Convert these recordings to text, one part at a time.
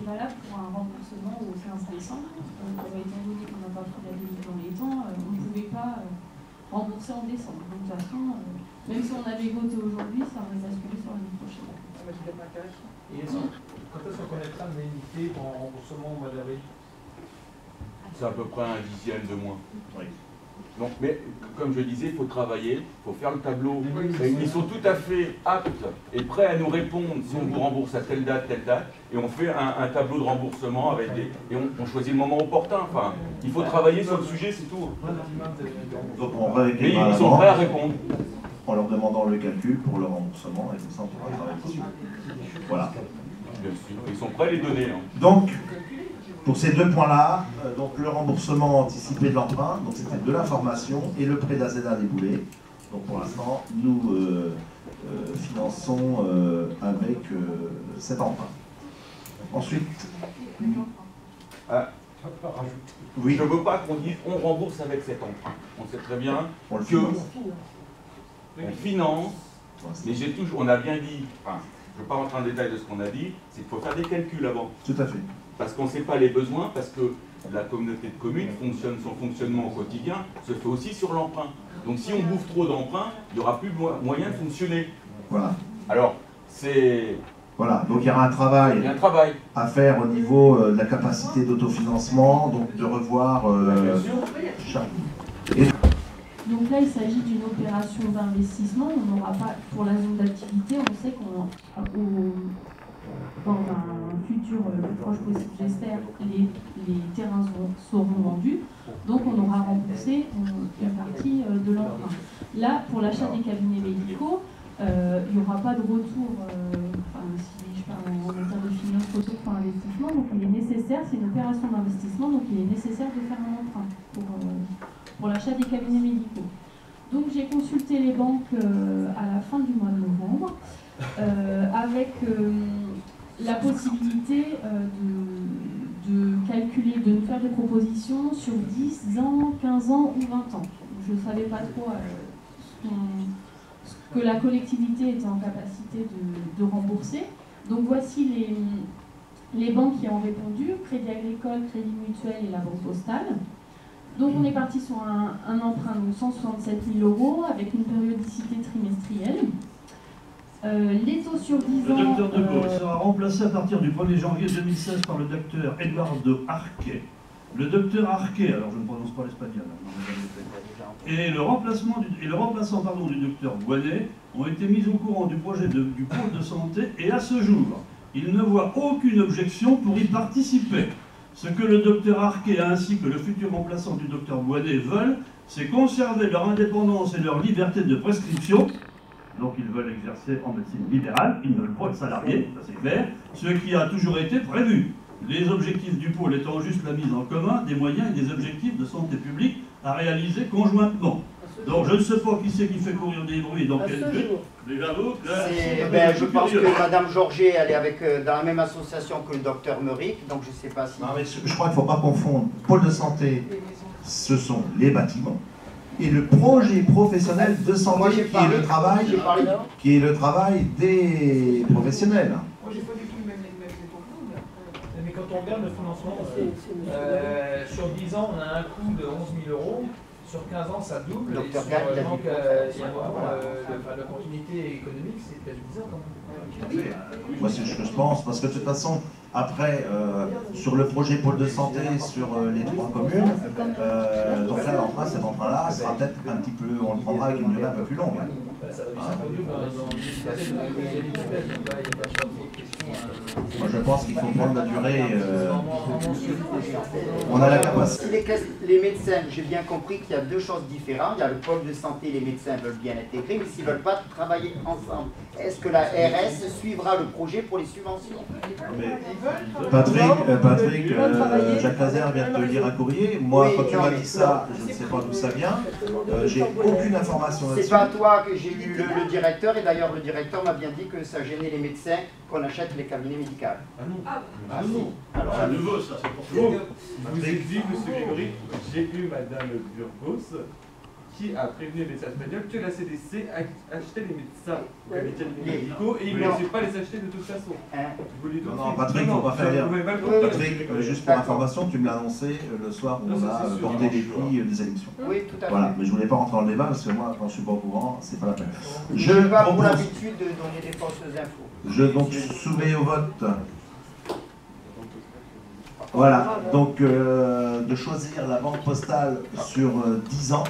c'est valable pour un remboursement au 15 décembre. Étant donné qu'on n'a pas pris la délai dans les temps, on ne pouvait pas rembourser en décembre. Donc de toute façon, même si on avait voté aujourd'hui, ça aurait basculé sur l'année prochaine. Et quand est-ce qu'on connaîtra l'indemnité pour un remboursement au mois d'avril? C'est à peu près un dixième de moins. Oui. Donc, mais comme je disais, il faut travailler, il faut faire le tableau. Ils sont tout à fait aptes et prêts à nous répondre si on vous rembourse à telle date, et on fait un tableau de remboursement avec des, et on choisit le moment opportun. Enfin, il faut travailler sur le sujet, c'est tout. Donc on va mais ils sont prêts à répondre. En leur demandant le calcul pour le remboursement, et tout ça, on pourra travailler dessus. Voilà. Bien sûr, ils sont prêts à les donner. Hein. Donc, pour ces deux points-là, donc le remboursement anticipé de l'emprunt, donc c'était de l'information, et le prêt d'AZEDA déboulé. Donc pour l'instant, nous finançons avec cet emprunt. Ensuite, oui. Je ne veux pas qu'on dise on rembourse avec cet emprunt. On sait très bien on le que finance. on finance, mais on a bien dit, enfin, je ne veux pas rentrer en détail de ce qu'on a dit, c'est qu'il faut faire des calculs avant. Tout à fait. Parce qu'on ne sait pas les besoins, parce que la communauté de communes fonctionne, son fonctionnement au quotidien se fait aussi sur l'emprunt. Donc si on bouffe trop d'emprunts, il n'y aura plus moyen de fonctionner. Voilà. Alors, c'est... Voilà, donc il y aura un travail, à faire au niveau de la capacité d'autofinancement, donc de revoir... Donc là, il s'agit d'une opération d'investissement. On n'aura pas, pour la zone d'activité, on sait qu'on dans un futur le plus proche possible, j'espère, les terrains seront vendus. Donc on aura remboursé une partie de l'emprunt. Là, pour l'achat des cabinets médicaux, il n'y aura pas de retour, si je parle en termes de finance, retour pour investissement. Donc il est nécessaire, c'est une opération d'investissement, donc il est nécessaire de faire un emprunt pour l'achat des cabinets médicaux. Donc j'ai consulté les banques à la fin du mois de novembre, avec la possibilité de calculer, de nous faire des propositions sur 10 ans, 15 ans ou 20 ans. Je ne savais pas trop ce que la collectivité était en capacité de rembourser. Donc voici les banques qui ont répondu, Crédit Agricole, Crédit Mutuel et la Banque Postale. Donc on est parti sur un emprunt de 167 000 € avec une périodicité trimestrielle. Les taux sur 10 ans... Le docteur de Gaulle sera remplacé à partir du 1er janvier 2016 par le docteur Eduardo Arquet. Le docteur Arquet, alors je ne prononce pas l'espagnol, et le remplaçant du docteur Boinet ont été mis au courant du projet du pôle de santé et à ce jour, ils ne voient aucune objection pour y participer. Ce que le docteur Arquet ainsi que le futur remplaçant du docteur Boinet veulent, c'est conserver leur indépendance et leur liberté de prescription. Donc ils veulent exercer en médecine libérale, ils ne veulent pas être salariés, ça c'est clair, ce qui a toujours été prévu. Les objectifs du pôle étant juste la mise en commun des moyens et des objectifs de santé publique à réaliser conjointement. Donc je ne sais pas qui c'est qui fait courir des bruits dans quel but. Mais j'avoue que... je pense que Mme Georget, elle est dans la même association que le docteur Meuric, donc je ne sais pas si... Non, mais je crois qu'il ne faut pas confondre. Pôle de santé, ce sont les bâtiments, et le projet professionnel de santé, qui est le travail des professionnels. Moi, j'ai pas du tout les mêmes mais quand on regarde le financement, sur 10 ans, on a un coût de 11 000 €. Sur 15 ans, ça double. Donc, il y a un moment, la continuité économique, c'est peut-être bizarre quand même. Moi, c'est ce que je pense, parce que de toute façon, après, sur le projet pôle de santé, sur les 3 communes, donc là, l'emprunt, cet emprunt-là sera peut-être un petit peu, on le prendra avec une durée un peu plus longue. Moi, je pense qu'il faut prendre la durée. On a la capacité. Les médecins, j'ai bien compris qu'il y a deux choses différentes. Il y a le pôle de santé, les médecins veulent bien intégrer, mais s'ils ne veulent pas travailler ensemble, est-ce que la RS suivra le projet pour les subventions? Patrick, Jacques Lazer vient de te lire un courrier. Moi, quand tu m'as dit ça, je ne sais pas d'où ça vient. J'ai aucune information là-dessus. C'est pas toi que j'ai eu le directeur, et d'ailleurs le directeur m'a bien dit que ça gênait les médecins qu'on achète les cabinets médicaux. Ah non. Ah non. Alors à nouveau, ça c'est pour vous. Vous avez dit, M. Grégory, j'ai eu Madame Burgos qui a prévenu les médecins espagnols que la CDC achetait les médecins médicaux et ils ne laissaient pas les acheter de toute façon. Non, Patrick, il ne faut pas faire dire. Patrick, juste pour information, tu me l'as annoncé le soir où on a porté les prix des élections. Oui, tout à fait. Voilà, mais je ne voulais pas rentrer dans le débat parce que moi, quand je ne suis pas au courant, c'est pas la peine. Je n'ai pas pour l'habitude de donner des fausses infos. Je donc soumets au vote. Voilà, donc de choisir la banque postale sur 10 ans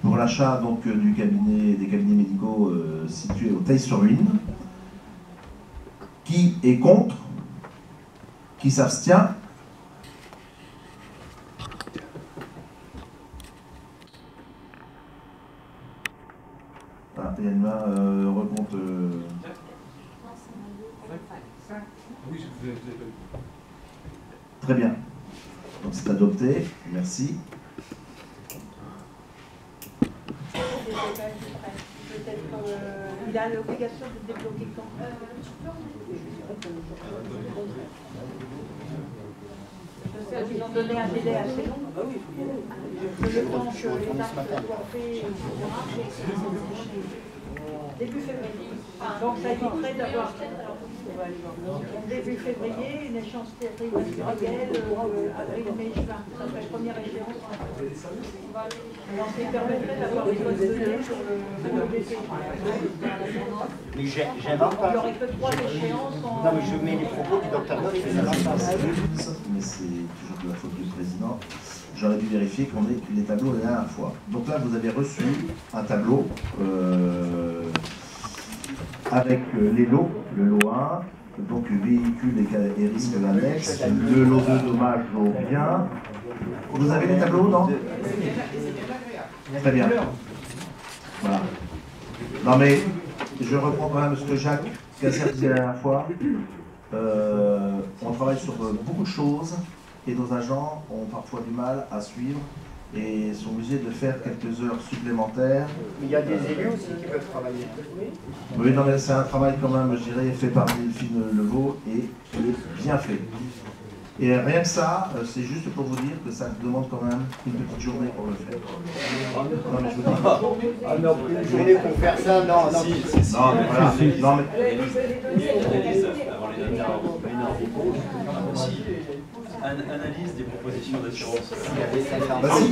pour l'achat donc des cabinets médicaux situés au Theil-sur-Huisne. Qui est contre? Qui s'abstient? Ah, il y a une main recompte. Oui, je vous ai Très bien. Donc c'est adopté. Merci. Il a l'obligation de débloquer quand ils ont donné un délai assez long. Le temps que les actes soient faits, début février. Donc ça éviterait d'avoir début février, une échéance trimestrielle, avril, mai, juin. Ça serait la première échéance. Alors ça permettrait d'avoir des bonnes données sur le BC. Mais j'invente pas. Il n'y aurait que 3 échéances en... Non, mais je mets les propos du docteur Noël, mais Mais c'est toujours de la faute du président. J'aurais dû vérifier qu'on ait les tableaux la dernière fois. Donc là, vous avez reçu un tableau avec les lots, le lot 1, donc véhicules et risques annexes, le lot 2, dommages, lot bien. Vous avez les tableaux, non? Très bien. Voilà. Non mais, je reprends quand même ce que Jacques Cassier disait la dernière fois. On travaille sur beaucoup de choses et nos agents ont parfois du mal à suivre et sont obligés de faire quelques heures supplémentaires. Mais il y a des élus aussi qui peuvent travailler. Oui, non mais c'est un travail quand même, je dirais, fait par Delphine Levaux et qui est bien fait. Et rien que ça, c'est juste pour vous dire que ça demande quand même une petite journée pour le faire. Non mais je vous dis. Ah non, une journée pour faire ça, non, non. Non mais voilà. Non, mais... Analyse des propositions d'assurance. Bah si,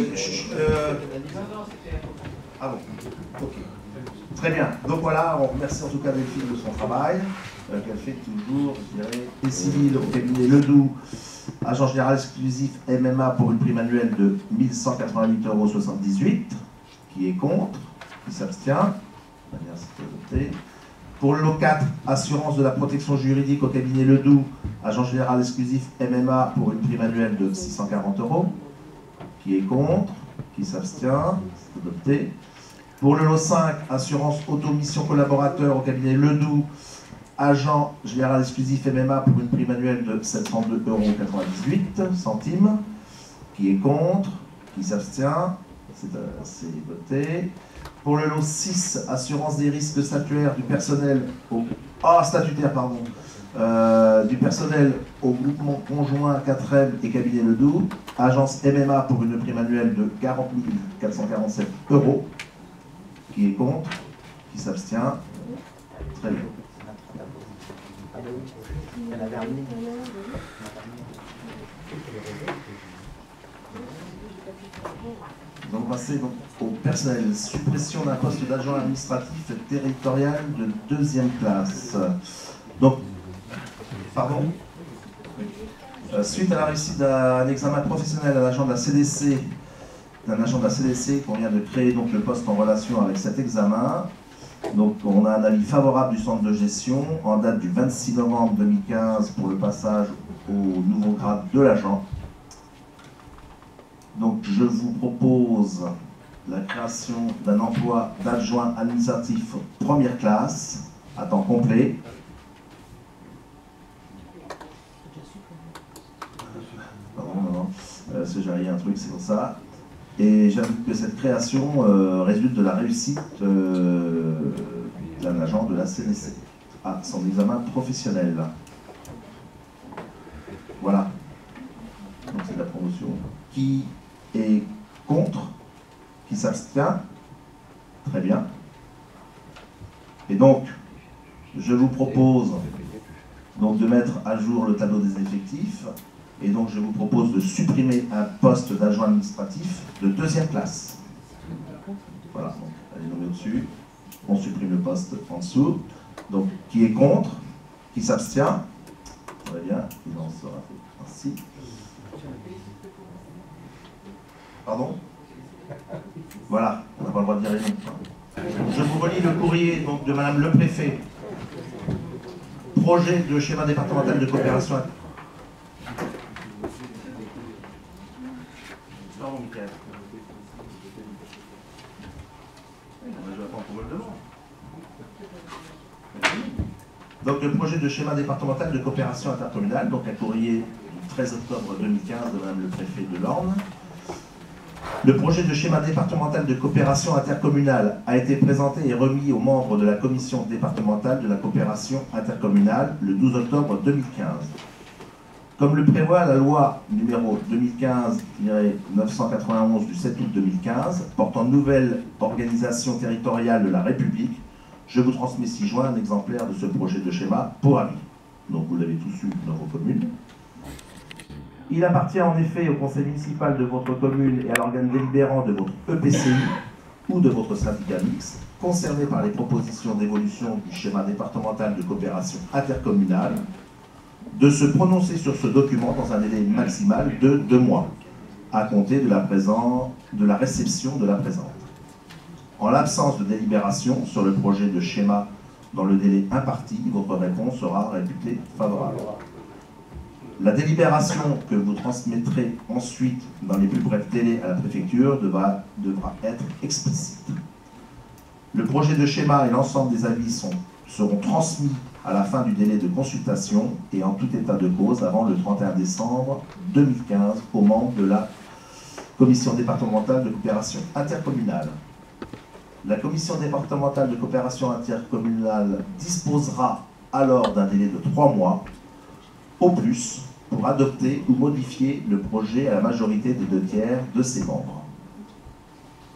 ah bon, ok. Très bien. Donc voilà, on remercie en tout cas Delphine de son travail, qu'elle fait toujours, je dirais, et civil au cabinet Ledoux, agent général exclusif MMA pour une prime annuelle de 1 188,78 €. Qui est contre? Qui s'abstient? C'est adopté. Pour le lot 4, assurance de la protection juridique au cabinet Ledoux, agent général exclusif MMA pour une prime annuelle de 640 €. Qui est contre? Qui s'abstient? C'est adopté. Pour le lot 5, assurance auto-mission collaborateur au cabinet Ledoux, agent général exclusif MMA pour une prime annuelle de 702,98 €. Qui est contre? Qui s'abstient? C'est voté. Pour le lot 6, assurance des risques statuaires du personnel du personnel au groupement conjoint 4M et cabinet Ledoux, agence MMA pour une prime annuelle de 40 447 €. Qui est contre? Qui s'abstient? Très bien. Nous allons passer donc au personnel. Suppression d'un poste d'agent administratif territorial de 2e classe. Donc, pardon. Suite à la réussite d'un examen professionnel d'un agent de la CDC, qu'on vient de créer donc le poste en relation avec cet examen. Donc on a un avis favorable du centre de gestion en date du 26 novembre 2015 pour le passage au nouveau grade de l'agent. Donc je vous propose la création d'un emploi d'adjoint administratif 1re classe à temps complet. Pardon, non. Parce que j'ai un truc, c'est pour ça. Et j'ajoute que cette création résulte de la réussite d'un agent de la CDC à son examen professionnel. Voilà. Donc c'est la promotion. Qui est contre? Qui Qui s'abstient? Très bien. Et donc, je vous propose donc, de mettre à jour le tableau des effectifs. Et donc, je vous propose de supprimer un poste d'agent administratif de 2e classe. Voilà, donc, allez nommer au-dessus. On supprime le poste en dessous. Donc, qui est contre? Qui s'abstient? Très bien, il en sera fait ainsi. Pardon? Voilà, on n'a pas le droit de dire les noms. Je vous relis le courrier donc, de Madame le Préfet. Projet de schéma départemental de coopération. Pardon, Michael. Je vais attendre pour le devant. Donc le projet de schéma départemental de coopération intercommunale, donc un courrier du 13 octobre 2015 de Madame le Préfet de l'Orne. Le projet de schéma départemental de coopération intercommunale a été présenté et remis aux membres de la commission départementale de la coopération intercommunale le 12 octobre 2015. Comme le prévoit la loi numéro 2015-991 du 7 août 2015 portant nouvelle organisation territoriale de la République, je vous transmets ci-joint un exemplaire de ce projet de schéma pour avis. Donc vous l'avez tous eu dans vos communes. Il appartient en effet au conseil municipal de votre commune et à l'organe délibérant de votre EPCI ou de votre syndicat mixte, concerné par les propositions d'évolution du schéma départemental de coopération intercommunale, de se prononcer sur ce document dans un délai maximal de 2 mois, à compter de la réception de la présente. En l'absence de délibération sur le projet de schéma dans le délai imparti, votre réponse sera réputée favorable. La délibération que vous transmettrez ensuite dans les plus brefs délais à la préfecture devra être explicite. Le projet de schéma et l'ensemble des avis seront transmis à la fin du délai de consultation et en tout état de cause avant le 31 décembre 2015 aux membres de la commission départementale de coopération intercommunale. La commission départementale de coopération intercommunale disposera alors d'un délai de 3 mois au plus pour adopter ou modifier le projet à la majorité des 2/3 de ses membres.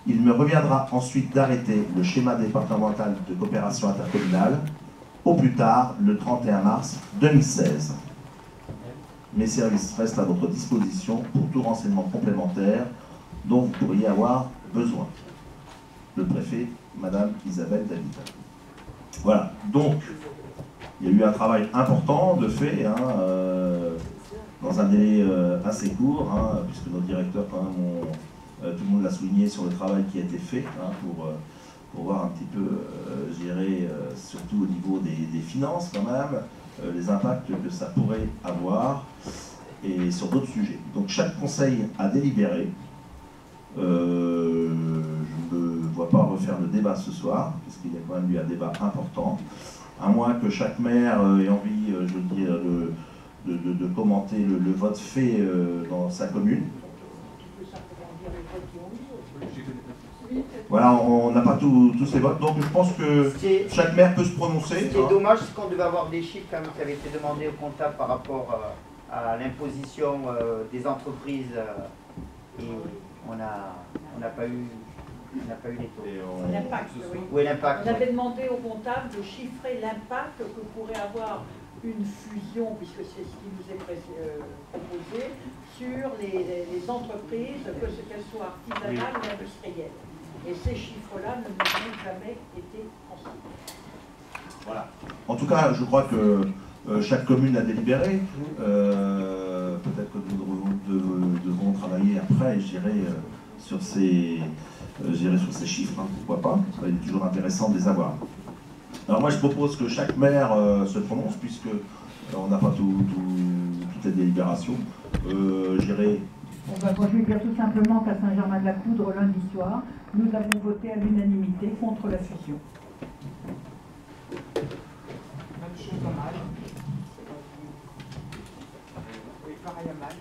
Il me reviendra ensuite d'arrêter le schéma départemental de coopération intercommunale au plus tard le 31 mars 2016. Mes services restent à votre disposition pour tout renseignement complémentaire dont vous pourriez avoir besoin. Le préfet, Madame Isabelle David. Voilà, donc il y a eu un travail important de fait, dans un délai assez court, puisque nos directeurs, quand même, tout le monde l'a souligné sur le travail qui a été fait, pour voir un petit peu, gérer, surtout au niveau des finances quand même, les impacts que ça pourrait avoir, et sur d'autres sujets. Donc chaque conseil a délibéré. Je ne vois pas refaire le débat ce soir, parce qu'il y a quand même eu un débat important. À moins que chaque maire ait envie, je veux dire, de commenter le vote fait dans sa commune. Voilà, on n'a pas tous les votes, donc je pense que chaque maire peut se prononcer. Ce qui est dommage, c'est qu'on devait avoir des chiffres quand même qui avaient été demandés au comptable par rapport à l'imposition des entreprises, et on n'a pas eu les taux. L'impact, oui. Oui, l'impact. On avait demandé au comptable de chiffrer l'impact que pourrait avoir une fusion, puisque c'est ce qui nous est proposé, sur les entreprises, qu'elles soient artisanales ou industrielles. Et ces chiffres-là ne nous ont jamais été transmis. Voilà. En tout cas, je crois que chaque commune a délibéré. Peut-être que nous devrons travailler après, je dirais, sur ces chiffres, pourquoi pas. Ça va être toujours intéressant de les avoir. Alors moi, je propose que chaque maire se prononce, puisque on n'a pas toutes les délibérations. J'irai. Moi, je vais dire tout simplement qu'à Saint-Germain-de-la-Coudre, lundi soir, nous avons voté à l'unanimité contre la fusion. Même chose à Mal. Oui, pareil à Mal.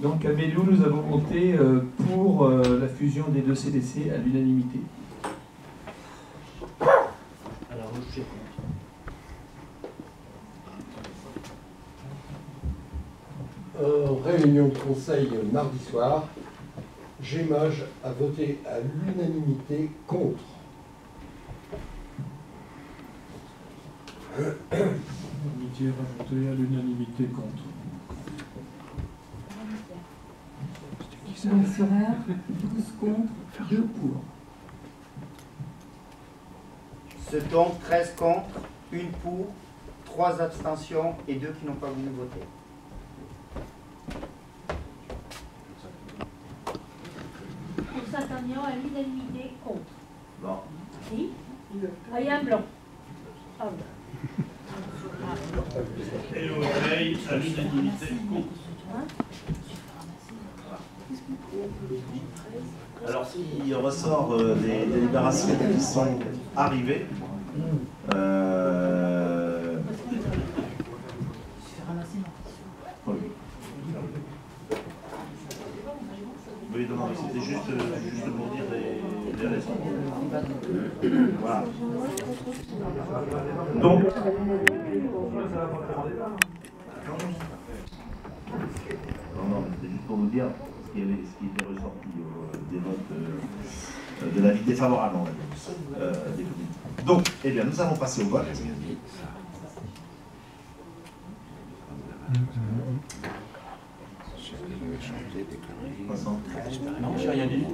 Donc à Belloux, nous avons voté pour la fusion des 2 CDC à l'unanimité. réunion de conseil mardi soir, Gémage a voté à l'unanimité contre. Amitié rajouté à l'unanimité contre. Donc Sorère, 12 contre, 2 pour. Ce donc 13 contre, 1 pour, 3 abstentions et 2 qui n'ont pas voulu voter. Pour Saint-Agnan, à l'unanimité contre. Bon. Si. Ah, il y a un blanc. Ah, Et au réveil, à l'unanimité contre. Alors, ce qui ressort des délibérations qui sont arrivées, oui, non, c'était juste pour dire les raisons. Voilà. Donc, non, c'était juste pour vous dire ce qui était ressorti des votes de l'avis défavorable, on va dire, des communes. Donc, eh bien, nous allons passer au vote. Non, j'ai rien dit.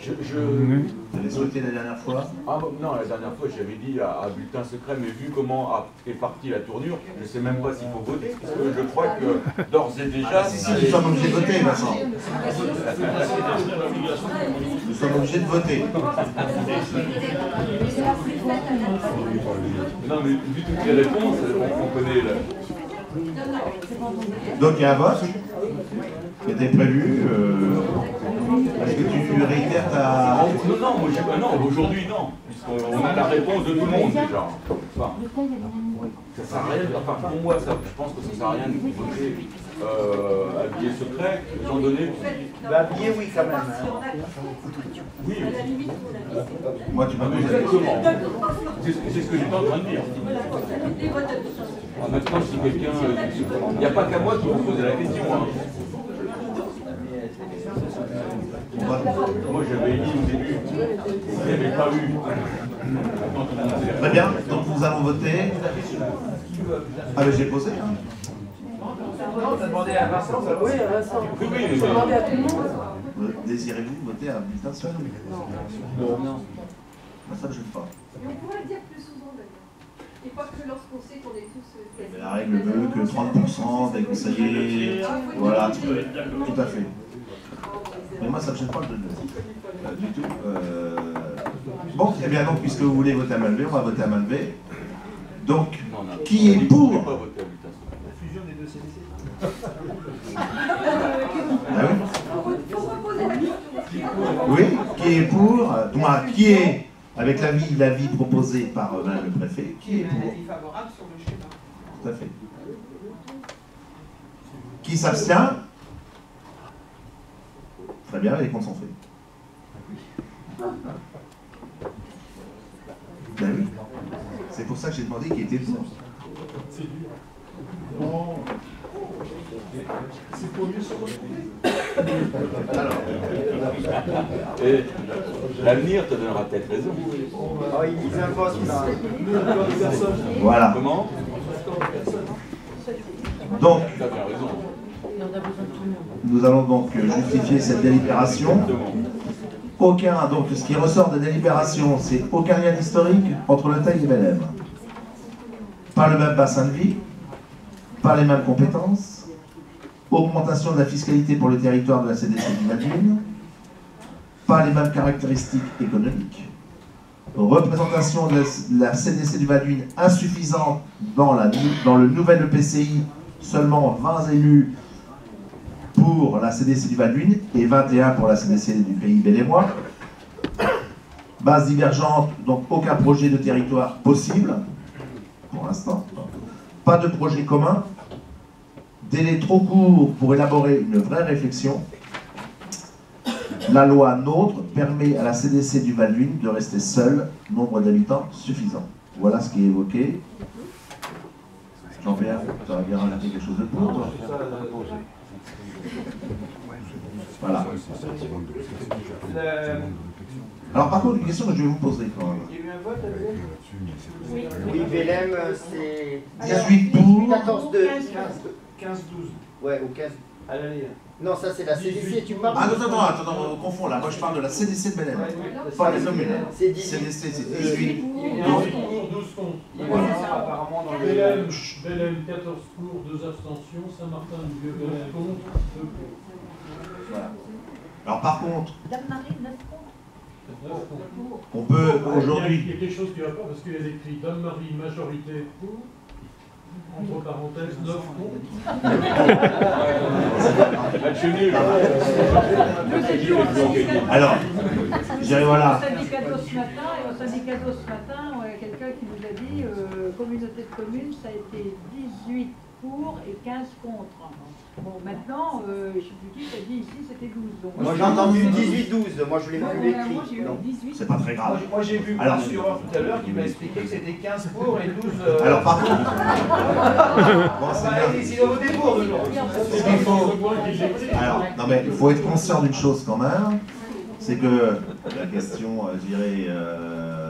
Vous avez souhaité la dernière fois? Ah non, la dernière fois j'avais dit à bulletin secret, mais vu comment est partie la tournure, je ne sais même pas s'il faut voter, parce que je crois que d'ores et déjà... Si, nous sommes obligés de voter, Vincent. Nous sommes obligés de voter. Non, mais vu toutes les réponses, on connaît là. Donc il y a un vote qui était prévu. Est-ce que tu réitères ta... Non, aujourd'hui non, puisqu'on a la réponse de tout le monde déjà. Enfin, ça sert à rien, enfin pour moi, ça, je pense que ça sert à rien de voter à billet secret, étant donné que... Bah, billet, oui, quand même. Oui. Moi, tu m'as posé exactement. C'est ce que j'étais en train de dire. Maintenant, si quelqu'un... Il n'y a pas qu'à moi qui vous poser la question. Hein. Moi, j'avais dit au début, vous n'avez pas eu. Très bien, donc nous allons voter. Ah, mais j'ai posé. Hein. Non, t'as demandé à Vincent, ça Oui, à Vincent. Oui, mais... demandé à tout le monde. Désirez-vous voter à bulletin seul? Non. Ça ne gêne pas. Et on pourrait dire plus souvent d'ailleurs. Et pas que lorsqu'on sait qu'on est tous... Mais la règle veut que 30% des conseillers... Voilà, tout à fait. Mais moi, ça ne me gêne pas de le dire. Du tout. Bon, très bien, donc, puisque vous voulez voter à main levée, on va voter à main levée. Donc, qui est pour? La fusion des deux CDC. Ah oui. Oui, qui est pour? Qui est, avec l'avis proposé par le préfet, qui est pour? favorable sur le schéma. Tout à fait. Qui s'abstient? Très bien, les comptes sont faits. Ben oui. C'est pour ça que j'ai demandé qui était pour. C'est dur. Bon. C'est pour mieux se retrouver. Alors. Et l'avenir te donnera peut-être raison. Oh, il disait un poste là. Voilà. Comment? Donc, tu as bien raison. Nous allons donc justifier cette délibération. Aucun, donc ce qui ressort des délibérations, c'est aucun lien historique entre le Teil et Belém. Pas le même bassin de vie, pas les mêmes compétences, augmentation de la fiscalité pour le territoire de la CDC du Val-d'Huisne, pas les mêmes caractéristiques économiques, représentation de la CDC du Val-d'Huisne insuffisante dans le nouvel EPCI, seulement 20 élus pour la CDC du Val-d'Huisne et 21 pour la CDC du Pays Bellémois. Base divergente, donc aucun projet de territoire possible, pour l'instant. Pas de projet commun. Délai trop court pour élaborer une vraie réflexion. La loi NOTRe permet à la CDC du Val-d'Huisne de rester seule, nombre d'habitants suffisant. Voilà ce qui est évoqué. Jean-Pierre, tu aurais bien rajouté quelque chose de pour toi? Voilà. Alors par contre, une question que je vais vous poser quand même. Il y a eu un vote à oui, Bélem, c'est 18 pour. 14 de 15-12. Ouais, au 15. À l'année. Non, ça c'est la CDC, tu parles. Ah attends, on confond là. Moi je parle de la CDC de Bélem. Pas les communes. C'est 18. CDC, c'est 18. 12 comptes. Apparemment dans le. Bélem 14 pour, 2 abstentions. Saint-Martin du Vieux-Bélem contre, 2 pour. Voilà. Alors par contre, Dame-Marie, 9 contre. on peut aujourd'hui. Il y a quelque chose qui ne va pas parce qu'il y a écrit Dame-Marie majorité pour, entre parenthèses 9 contre. Match nul. Alors, je dirais voilà. Au syndicat d'eau ce matin, quelqu'un qui nous a dit communauté de communes, ça a été 18 pour et 15 contre. Bon, maintenant, je ne sais plus qui t'a dit ici, c'était 12. Donc, moi j'ai entendu 18-12, moi je l'ai vu écrit. Moi j'ai eu 18. C'est pas très grave. Moi j'ai vu alors, sur tout à l'heure qui m'a expliqué que c'était 15 pour et 12. Alors par contre. Bon, c'est dans vos débours de jour. Alors, non mais il faut être conscient d'une chose quand même, c'est que la question, je dirais,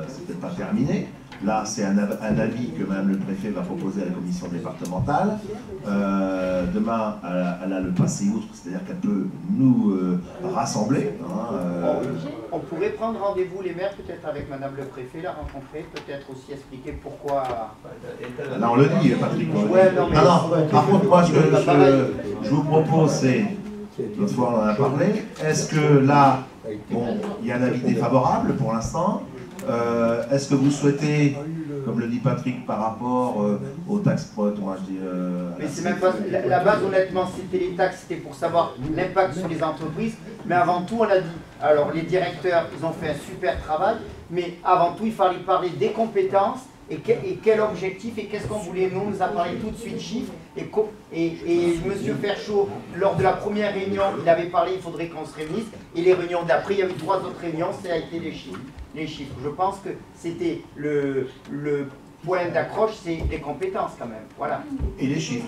c'est peut-être pas terminé. Là, c'est un avis que même le préfet va proposer à la commission départementale. Demain, elle a le passé outre, c'est-à-dire qu'elle peut nous rassembler. On pourrait prendre rendez-vous les maires, peut-être avec madame le préfet, la rencontrer, peut-être aussi expliquer pourquoi... Là, on le dit, Patrick. Ouais, non, par contre, moi, ce que je vous propose, c'est, l'autre fois on en a parlé, est-ce que là, bon, il y a un avis défavorable pour l'instant. Est-ce que vous souhaitez, comme le dit Patrick, par rapport aux taxes prod, moi je dis... mais c'est même pas... La base, honnêtement, c'était les taxes, c'était pour savoir l'impact sur les entreprises. Mais avant tout, on a dit, alors les directeurs, ils ont fait un super travail, mais avant tout, il fallait parler des compétences et quel objectif et qu'est-ce qu'on voulait. Nous, on nous a parlé tout de suite chiffres. Et M. Ferchaud, lors de la première réunion, il avait parlé, il faudrait qu'on se réunisse. Et les réunions d'après, il y a eu 3 autres réunions, ça a été les chiffres. Je pense que c'était le point d'accroche, c'est les compétences quand même. Voilà. Et les chiffres.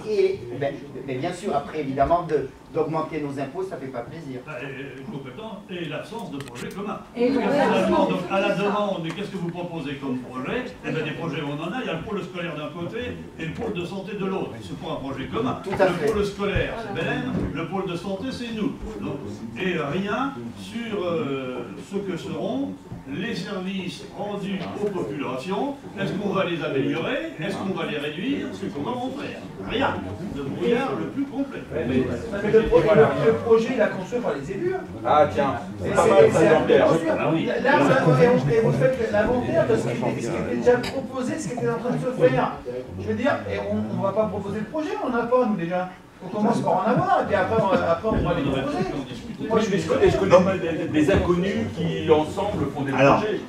Mais bien sûr, après, évidemment, d'augmenter nos impôts, ça ne fait pas plaisir. Compétents et l'absence de projet commun. Et finalement, donc, à la demande, qu'est-ce que vous proposez comme projet? Eh bien, des projets, on en a. Il y a le pôle scolaire d'un côté et le pôle de santé de l'autre. C'est pour un projet commun. Le pôle scolaire, c'est Bélem. Le pôle de santé, c'est nous. Donc, et rien sur ce que seront les services rendus aux populations. Est-ce qu'on va les améliorer? Est-ce qu'on va les réduire? C'est comment on fait? Rien. Le brouillard le plus complet. Le projet, il a construit par les élus. Ah tiens, c'est pas mal ça, Jean-Pierre. Là, vous faites l'inventaire de ce qui était déjà proposé, ce qui était en train de se faire. Je veux dire, on ne va pas proposer le projet, on n'en a pas, nous déjà. On commence par en avoir, et puis après on va les proposer. Moi, je connais des inconnus qui, ensemble, font des projets.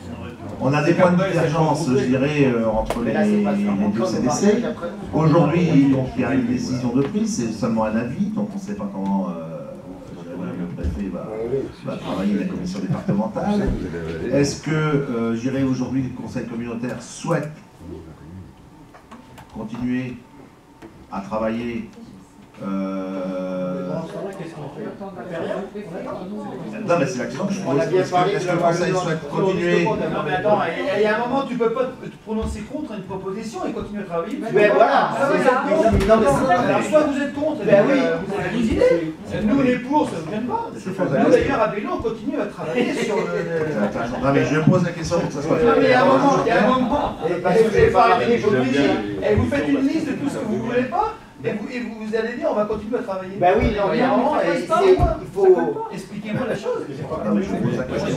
On a des points de divergence, je dirais, entre les deux CDC. Aujourd'hui, il y a une décision de prise, c'est seulement un avis, donc on ne sait pas comment le préfet va travailler la commission départementale. Est-ce que, je dirais, aujourd'hui, le conseil communautaire souhaite continuer à travailler non mais c'est la question que je pose. Est-ce que le conseil souhaite continuer? Non mais attends, il y a un moment tu ne peux pas te prononcer contre une proposition et continuer à travailler. Mais voilà. Soit vous êtes contre, vous avez des idées. Nous on est pour, ça ne vous gêne pas. Nous d'ailleurs à Bélo on continue à travailler sur le... Non mais je pose la question pour que ça soit clair. Non mais il y a un moment, vous faites une liste de tout ce que vous ne voulez pas. Et vous allez dire, on va continuer à travailler. Ben oui, non, mais à un moment, il faut... Expliquez-moi la chose. Non, mais je vous pose la question.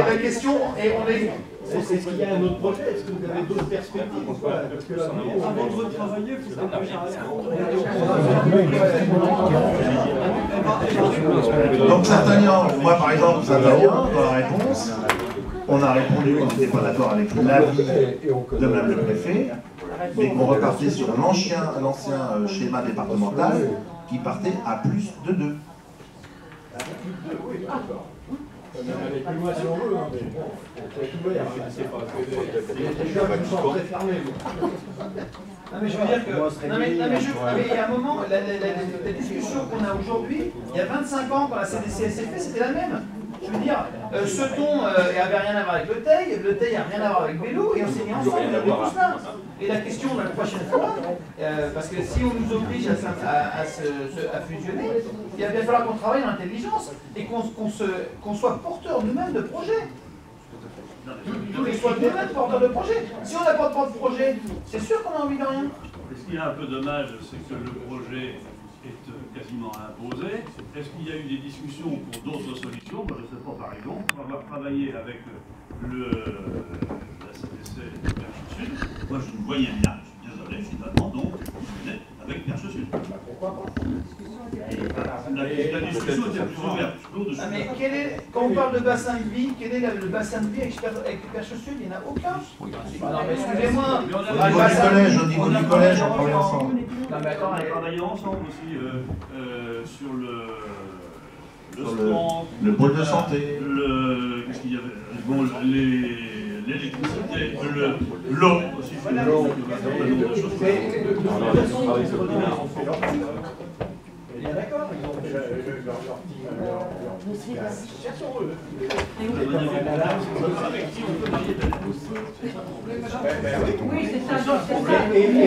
La question, et on est... Est-ce qu'il y a un autre projet? Est-ce que vous avez d'autres perspectives? Parce que avant de retravailler, il faut donc Saint-Agnan, moi par exemple, Saint-Agnan, dans la réponse, on a répondu qu'on n'était pas d'accord avec l'avis de Mme le préfet, mais qu'on repartait sur l'ancien schéma départemental qui partait à plus de 2. aller plus loin si on veut, mais bon, c'est ouvert. Déjà, je me sens très fermé. Non mais je veux dire que, non mais il y a un moment, la discussion qu'on a aujourd'hui, il y a 25 ans quand la CDCSF c'était la même. Je veux dire, Ceton n'avait rien à voir avec le TEI n'a rien à voir avec Vélo, et on s'est mis ensemble, on est tous là. Et la question la prochaine fois, parce que si on nous oblige à fusionner, il va bien falloir qu'on travaille dans l'intelligence et qu'on soit porteur nous-mêmes de projets. Tous les soins nous-mêmes porteurs de projets. Si on n'a pas de projet, c'est sûr qu'on a envie de rien. Ce qui est un peu dommage, c'est que le projet est quasiment imposé. Est-ce qu'il y a eu des discussions pour d'autres solutions? Moi, je ne sais pas, par exemple, pour avoir travaillé avec la CDC de Perche Sud, moi je ne voyais bien, je suis désolé, finalement, donc je fonctionnais avec Perche Sud. Pourquoi pas? La discussion était plus ouverte. Ah, mais quand on parle de bassin de vie, quel est le bassin de vie avec Perche Sud? Il n'y en a aucun. Non mais excusez-moi. Au niveau du collège, on travaille ensemble. Non, mais attends, on a travaillé ensemble aussi sur le pôle de santé. Qu'est-ce qu'il y avait? Bon, l'électricité, l'eau aussi. Il est d'accord, ils ont déjà leur Oui, c'est ça. Et nous,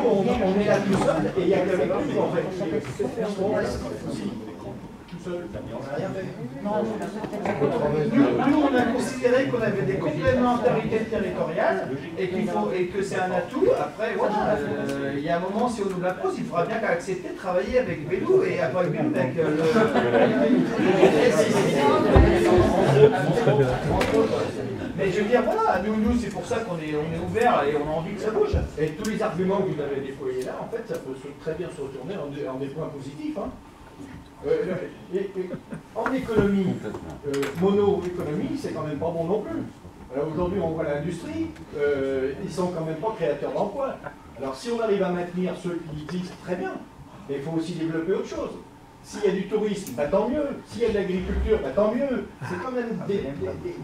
on est là tout seul, et il n'y a qu'avec nous, en fait. Tout seul. On n'a rien fait. Nous, on a considéré qu'on avait des complémentarités territoriales et que c'est un atout. Après, voilà, il y a un moment, si on nous la pose, il faudra bien accepter de travailler avec Vélo et pas avec Vélo, avec Mais je veux dire, voilà, nous c'est pour ça qu'on est ouvert et on a envie que ça bouge. Et tous les arguments que vous avez déployés là, en fait, ça peut très bien se retourner en des points positifs. Hein. En économie, mono-économie, c'est quand même pas bon non plus. Aujourd'hui, on voit l'industrie, ils sont quand même pas créateurs d'emplois. Alors si on arrive à maintenir ceux qui existent, très bien. Mais il faut aussi développer autre chose. S'il y a du tourisme, bah, tant mieux. S'il y a de l'agriculture, bah, tant mieux. C'est quand même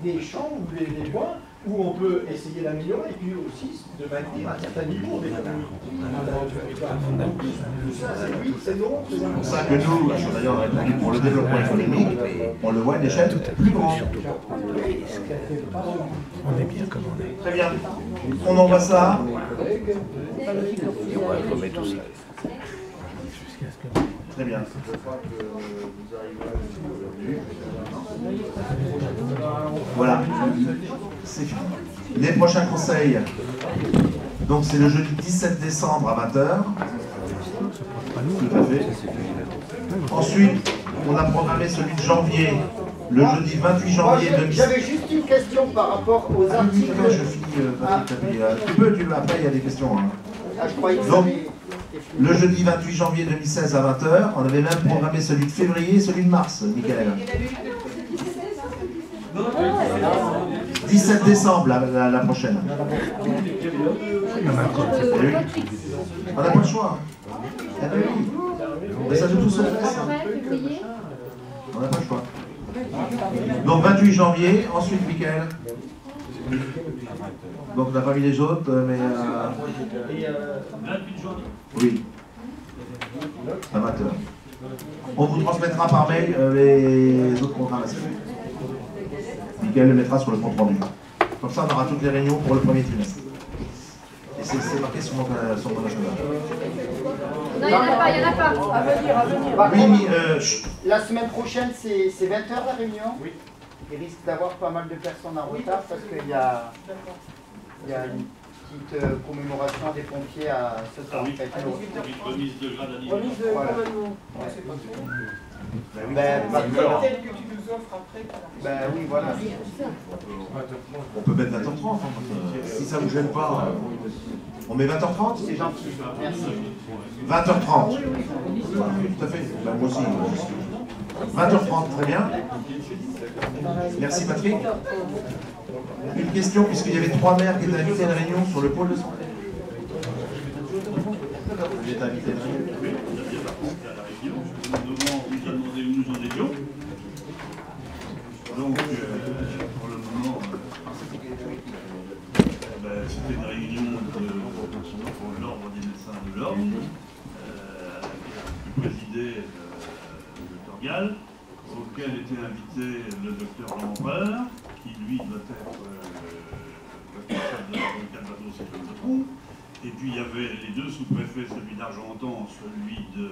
des champs ou des points où on peut essayer d'améliorer et puis aussi de maintenir un certain niveau d'économie. Tout ça, c'est oui, c'est non. C'est pour ça que nous, d'ailleurs, on a répondu pour le développement économique, on le voit à une échelle plus grande. On est bien comme on est. Très bien. On envoie ça. Très bien. Voilà. C'est fini. Les prochains conseils. Donc c'est le jeudi 17 décembre à 20h. Tout à fait. Ensuite, on a programmé celui de janvier, le jeudi 28 janvier 2016. J'avais juste une question par rapport aux articles. Je finis, après il y a des questions. Hein. Ah, je croyais que donc, le jeudi 28 janvier 2016 à 20h, on avait même programmé celui de février et celui de mars, Michael. 17 décembre, la prochaine. On n'a pas le choix. Mais ça joue tout seul. On n'a pas le choix. Donc 28 janvier, ensuite Michael. Donc on n'a pas mis les autres, mais... 28 janvier. Oui. À 20h. On vous transmettra par mail les autres programmations. Michael le mettra sur le compte rendu. Comme ça, on aura toutes les réunions pour le premier trimestre. Et c'est marqué sur mon agenda. Non, il n'y en a pas, il n'y en a pas. À venir, à venir. Oui, la semaine prochaine, c'est 20h la réunion. Oui. Il risque d'avoir pas mal de personnes en retard parce qu'il y a une petite commémoration des pompiers à ce soir. Remise de grade à 10. Remise de commandement. Ben oui, voilà. On peut mettre 20h30. Si ça ne vous gêne pas, on met 20h30. C'est gentil. Merci. 20h30. Voilà, tout à fait. Ben, moi aussi. 20h30, très bien. Merci Patrick. Une question, puisqu'il y avait 3 maires qui étaient invités à la réunion sur le pôle de santé. Vous êtes invité à la réunion. Oui, on a bien participé à la réunion. Nous a demandé où nous en étions. Donc, présidait le Dr Gall, auquel était invité le Dr L'Empereur, qui lui doit être responsable de la brigade Bateau, si je ne me trompe. Et puis il y avait les deux sous-préfets, celui d'Argentan, celui de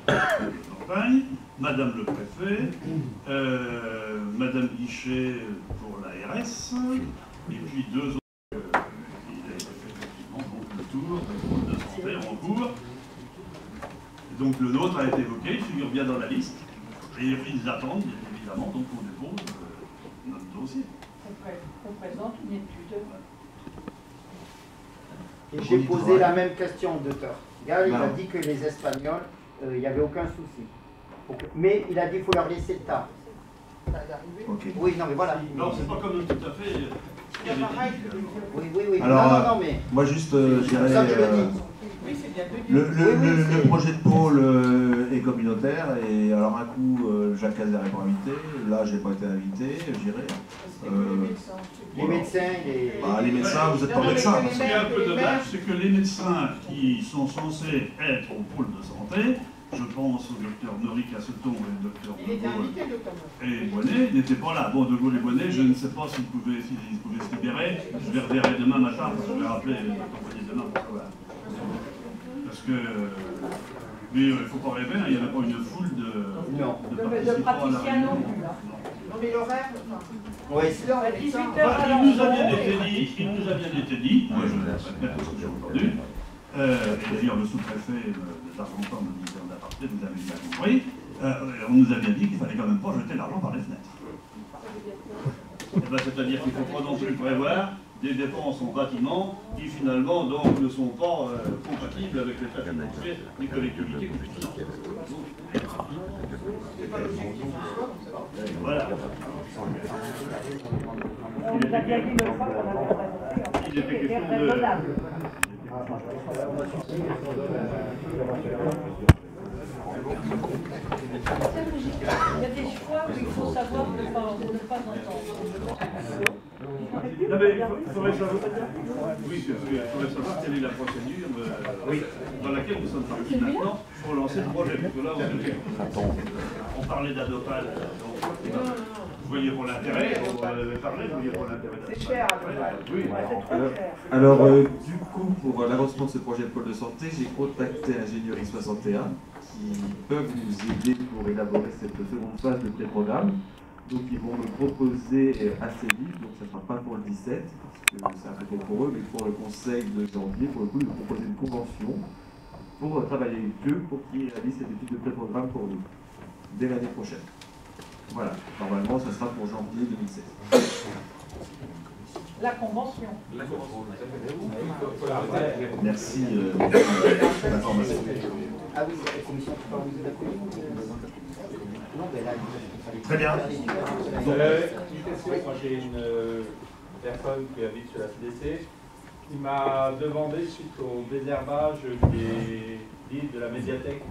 Champagne, Madame le préfet, Madame Guichet pour l'ARS, et puis deux autres. Il a fait effectivement donc, le tour des pôles de santé en cours. Et donc le nôtre a été évoqué, il figure bien dans la liste, et ils attendent évidemment, donc on dépose notre dossier. On présente une étude. Et j'ai posé la même question au docteur Gall, il a dit que les Espagnols, il n'y avait aucun souci. Mais il a dit qu'il faut leur laisser le temps. Okay. Oui, non, mais voilà. Non, c'est pas comme nous tout à fait. Oui. Alors, non, mais... moi juste, je dirais, le projet de pôle est communautaire, et alors un coup, Jacques Cazer n'est pas invité, là j'ai pas été invité, j'irai. Les médecins, les médecins, vous n'êtes pas médecins. Ce qui est un peu dommage, c'est que les médecins qui sont censés être au pôle de santé, je pense au docteur Noric Asseton et au docteur De Gaulle et Bonnet, n'étaient pas là. Bon, De Gaulle et Bonnet, je ne sais pas s'ils pouvaient se libérer. Je les reverrai demain matin, parce que je vais rappeler l'accompagner demain pour savoir. Parce que, mais il ne faut pas rêver, il n'y avait pas une foule de praticiens non plus. Non, mais l'horaire, oui, c'est à 18h. Il nous a bien été dit, moi je le répète parce que j'ai entendu, et d'ailleurs le sous-préfet d'Argentan me disait en aparté, vous avez bien compris, on nous a bien dit qu'il ne fallait quand même pas jeter l'argent par les fenêtres. C'est-à-dire qu'il ne faut pas non plus prévoir des dépenses en bâtiment qui finalement donc, ne sont pas compatibles avec l'état financier des collectivités compétentes. Voilà. On nous a bien dit une fois qu'on avait présenté, Il était question de... Il y a des choix où il faut savoir ne pas entendre. Non mais il faudrait savoir quelle est la procédure dans laquelle nous sommes partis maintenant pour lancer le projet. Parce que là, on parlait d'Adopal, vous voyez pour l'intérêt, on avait parlé, vous voyez pour l'intérêt. C'est cher, oui. Alors, du coup, pour l'avancement de ce projet de pôle de santé, j'ai contacté Ingénierie 61 qui peuvent nous aider pour élaborer cette seconde phase de pré-programme. Donc ils vont me proposer assez vite, donc ça ne sera pas pour le 17, parce que c'est un peu tôt pour eux, mais pour le conseil de janvier, pour le coup, ils vont proposer une convention pour travailler avec eux, pour qu'ils réalisent cette étude de pré-programme pour nous, dès l'année prochaine. Voilà, normalement ça sera pour janvier 2016. La convention. Merci pour l'information. Ah oui, la commission qui parle de la commission. Non, mais là, très bien. Une question, moi j'ai une personne qui habite sur la CDC qui m'a demandé, suite au désherbage des livres de la médiathèque,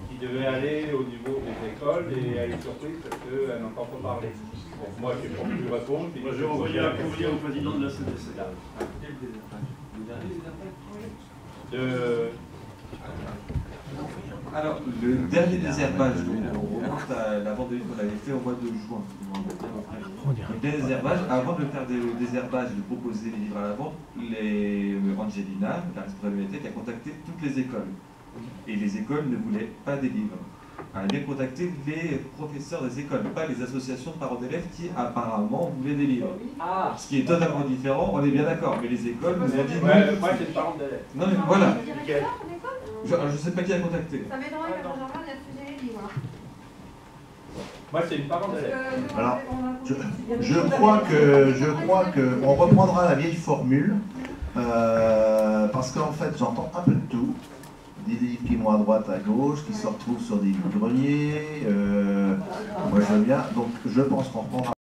qui devait aller au niveau des écoles, et elle est surprise parce qu'elle n'entend pas parler. Bon, moi j'ai pas pu répondre. Moi j'ai envoyé un courrier au président de la CDC. Alors, le dernier désherbage, on remonte à la vente de livres qu'on avait fait au mois de juin. Le désherbage, avant de faire le désherbage et de proposer les livres à la vente, Angelina, la responsable de la bibliothèque, a contacté toutes les écoles. Et les écoles ne voulaient pas des livres. Elle a bien contacté les professeurs des écoles, pas les associations de parents d'élèves qui apparemment voulaient des livres. Ah. Ce qui est totalement différent, on est bien d'accord, mais les écoles nous ont dit... Ouais, moi c'est le parent d'élèves. Non mais voilà. Je ne sais pas qui a contacté. Ça m'aiderait que Benjamin ait refusé les livres. Moi c'est une parent d'élève. Alors, je crois que on reprendra la vieille formule, parce qu'en fait j'entends un peu de tout. Des livres qui vont à droite, à gauche, qui se retrouvent sur des greniers. Moi je veux bien, donc je pense qu'on reprendra